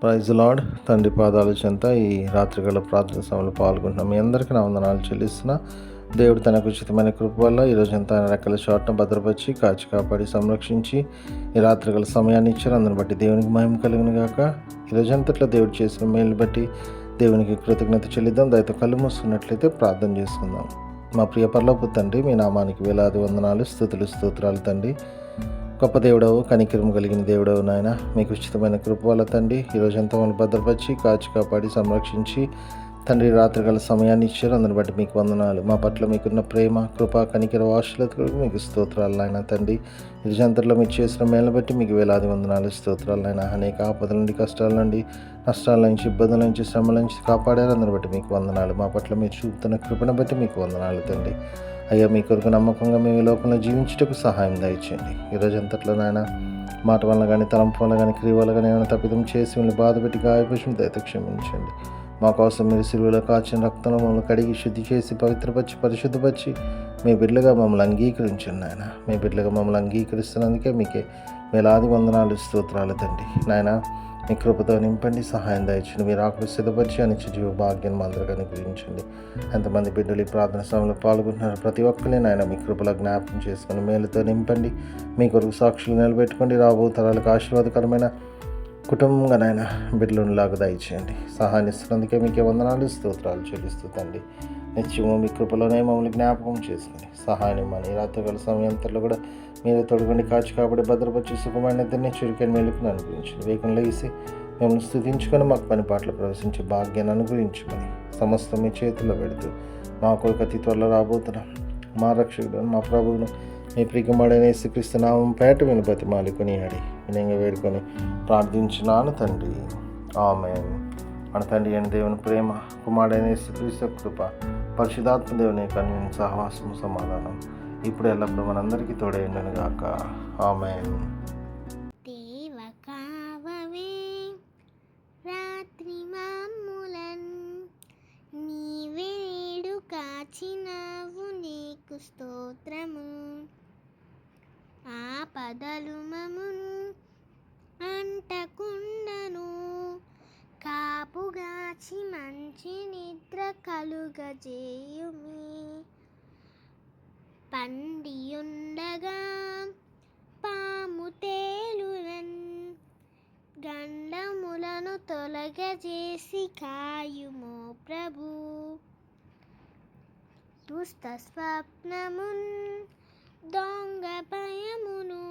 Praise lord. తండ్రి పాదాల చెంత ఈ రాత్రిగల ప్రార్థన సమయంలో పాల్గొంటున్నాం. మీ అందరికీ నా వందనాలు చెల్లిస్తున్నా. దేవుడు తనకు ఉచితమైన కృప వల్ల ఈరోజంతా ఆయన రెక్కల చాటును భద్రపరిచి కాచి కాపాడి సంరక్షించి ఈ రాత్రిగల సమయాన్ని ఇచ్చారు. అందుని బట్టి దేవునికి మహిమ కలుగును గాక. ఈరోజంతట్లో దేవుడు చేసిన మేలు బట్టి దేవునికి కృతజ్ఞత చెల్లిద్దాం. దయతో కళ్ళు మూసుకున్నట్లయితే ప్రార్థన చేసుకుందాం. మా ప్రియ పరలోపు తండ్రి, మీ నామానికి వేలాది వందనాలు, స్తుతులు, స్తోత్రాలు తండ్రి. గొప్ప దేవుడవు, కనికరము కలిగిన దేవుడవు నాయన, మీకు ఉచితమైన కృప వల్ల తండ్రి ఈరోజంతా మనం భద్రపరిచి కాచి కాపాడి సంరక్షించి తండ్రి రాత్రికాల సమయాన్ని ఇచ్చారు. అందుని బట్టి మీకు వందనాలు. మా పట్ల మీకున్న ప్రేమ, కృప, కనికర, వాత్సల్యతకు మీకు స్తోత్రాలు నాయన తండ్రి. ఈరోజంతట్లో మీరు చేసిన మేలు బట్టి మీకు వేలాది వందనాలు, స్తోత్రాలు నాయన. అనేక ఆపదల నుండి, కష్టాల నుండి, నష్టాల నుంచి, ఇబ్బందుల నుంచి, శ్రమల నుంచి కాపాడారు. అందుని బట్టి మీకు వందనాలు. మా పట్ల మీరు చూపుతున్న కృపను బట్టి మీకు వందనాలు తండ్రి. అయ్యా, మీ కొరకు నమ్మకంగా మేము ఈ లోకంలో జీవించుటకు సహాయం దయచేయండి. ఈరోజంతట్లో నాయన మాట వల్ల కానీ, తలంపు వల్ల కానీ, క్రియ వల్ల కానీ ఏమైనా తప్పిదం చేసి మిమ్మల్ని బాధపెట్టి గాయపరిచి దయతో క్షమించండి. మా కోసం మీరు సిలువలో కాచిన రక్తంలో మమ్మల్ని కడిగి శుద్ధి చేసి పవిత్రపరిచి పరిశుద్ధపరిచి మీ బిడ్డలుగా మమ్మల్ని అంగీకరించండి నాయన. మీ బిడ్డలుగా మమ్మల్ని అంగీకరిస్తున్నందుకే మీకే వేలాది వందనాలు, స్తోత్రాలు తండ్రి. నాయన మీ కృపతో నింపండి, సహాయం దయచండి. మీరు ఆకులు సిద్ధపరిచి అనిచ్చే జీవ భాగ్యం మా అందరికీ అనుగ్రహించండి. ఎంతమంది బిడ్డలు ఈ ప్రార్థన సమయంలో పాల్గొంటున్నారు ప్రతి ఒక్కరిని నాయన మీ కృపలో జ్ఞాపకం చేసుకొని మేలుతో నింపండి. మీ కొరకు సాక్షులు నిలబెట్టుకోండి. రాబో తరాలకు ఆశీర్వాదకరమైన కుటుంబంగా నాయన బిడ్డలులాగా దయచేయండి. సహాయం ఇస్తున్నందుకే మీకే వందనాలు, స్తోత్రాలు చెల్లిస్తూ తండ్రి. నిత్యము మీ కృపలోనే మమ్మల్ని జ్ఞాపకం చేసుకుని సహాయం ఇమ్మని రాత్రికాల సమయంలో కూడా మీరే తొడగండి, కాచి కాబట్టి భద్రపరిచి సుఖమైన నిద్రని చురుకైన మెలుకుని అనుగ్రహించండి. వేగం లేసి మిమ్మల్ని స్తుతించుకొని మాకు పని పాటలు ప్రవేశించే భాగ్యాన్ని అనుగ్రహించమని సమస్తం మీ చేతుల్లో పెడుతూ మా కొరకు అతి త్వరలో రాబోతున్నాం మా రక్షకుడు మా ప్రభువును మీ ప్రియకుమారుడైన యేసుక్రీస్తు నామం పేట విని బతిమాలి కొనియాడి వినయంగా వేడుకొని ప్రార్థించున్నాను తండ్రి. ఆమేన్. మన తండ్రి అయిన దేవుని ప్రేమ, కుమారుడైన యేసుక్రీస్తు కృప, పరిశుద్ధాత్మ దేవుని కన్యని సహవాసము, సమాధానం ఇప్పుడు ఎల్లప్పుడూ మనందరికీ తోడై ఉండను గాక. ఆమేన్. రాత్రి మామూలన్ నీవేడు కాచినావు, నీకు స్తోత్రము. ఆపదలు మమును అంటకుండను, కాపుగాచి మంచి నిద్ర కలుగజేయుమి. పండియుండగా పాము తేలునన్, గండములను తొలగజేసి కాయుమో ప్రభు. దుష్ట స్వప్నమున్ దొంగ భయమును,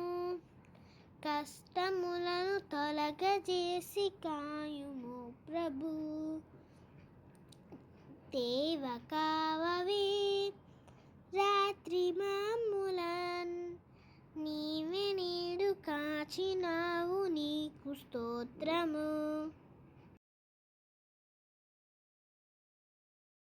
కష్టములను తొలగజేసి కాయుమో ప్రభు. దేవ కావవే రాత్రి మామూలన్, నీవే నేడు కాచినావు, నీకు స్తోత్రము.